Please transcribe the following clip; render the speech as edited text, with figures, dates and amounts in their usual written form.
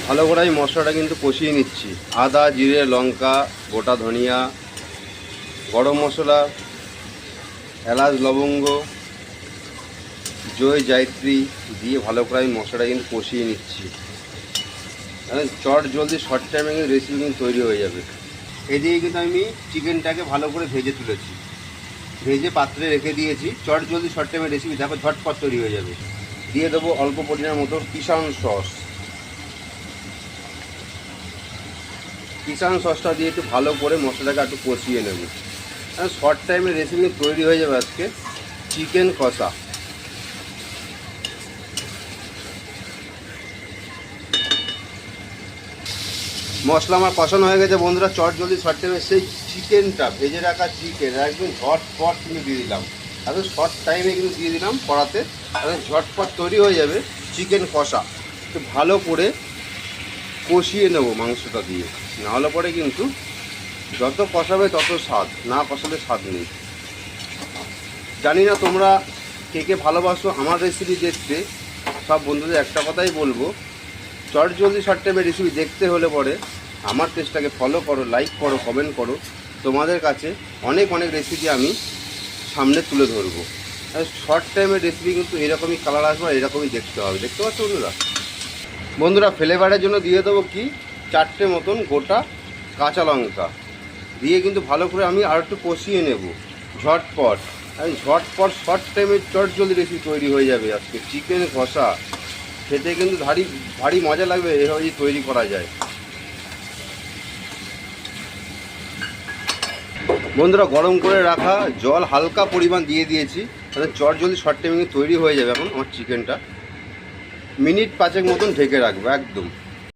ভালো করে আমি মশলাটা কিন্তু কষিয়ে নিচ্ছি। আদা, জিরে, লঙ্কা, গোটা ধনিয়া, গরম মশলা, এলাচ, লবঙ্গ, জয় জায়ত্রী দিয়ে ভালো করে আমি মশলাটা কিন্তু কষিয়ে নিচ্ছি। চট জলদি শর্ট টাইমে কিন্তু রেসিপি কিন্তু তৈরি হয়ে যাবে। এদিকে কিন্তু আমি চিকেনটাকে ভালো করে ভেজে তুলেছি, ভেজে পাত্রে রেখে দিয়েছি। চট জলদি শর্ট টাইমে রেসিপি দেখো ঝটপট তৈরি হয়ে যাবে। দিয়ে দেবো অল্প পরিমাণের মতো কিষান সস। কিষান সসটা দিয়ে একটু ভালো করে মশলাটাকে একটু কষিয়ে নেব। শর্ট টাইমে রেসিপি তৈরি হয়ে যাবে আজকে চিকেন কষা। মশলা আমার কষানো হয়ে গেছে বন্ধুরা। চট জলদি শর্ট টাইমে সেই চিকেনটা, ভেজে রাখা চিকেন একদম ঝটপট কিন্তু দিয়ে দিলাম। একদম শর্ট টাইমে কিন্তু দিয়ে দিলাম কড়াতে, একদম ঝটপট তৈরি হয়ে যাবে চিকেন কষা। একটু ভালো করে কষিয়ে নেব মাংসটা দিয়ে, নাহলে পরে কিন্তু যত কষাবে তত স্বাদ, না কষালে স্বাদ নেই। জানি না তোমরা কে কে ভালোবাসো আমার রেসিপি দেখতে। সব বন্ধুদের একটা কথাই বলবো, চট জলদি শর্ট টাইমে রেসিপি দেখতে হলে পরে আমার পেজটাকে ফলো করো, লাইক করো, কমেন্ট করো। তোমাদের কাছে অনেক অনেক রেসিপি আমি সামনে তুলে ধরবো। শর্ট টাইমের রেসিপি কিন্তু এরকমই কালার আসবে, এরকমই দেখতে হবে। দেখতে পাচ্ছ বন্ধুরা? বন্ধুরা ফ্লেভারের জন্য দিয়ে দেবো কি 4টে মতন গোটা কাঁচা লঙ্কা দিয়ে কিন্তু ভালো করে আমি আর একটু কষিয়ে নেব ঝটপট। ঝটপট শর্ট টাইমে চট জলদি রেসিপি তৈরি হয়ে যাবে আজকে চিকেন কষা। খেতে কিন্তু ভারী মজা লাগবে এভাবে যদি তৈরি করা যায়। বন্ধুরা গরম করে রাখা জল হালকা পরিমাণ দিয়ে দিয়েছি, তাহলে চট জলদি শর্ট টাইমে তৈরি হয়ে যাবে। এখন আমার চিকেনটা মিনিট 5 মতন ঢেকে রাখবো একদম।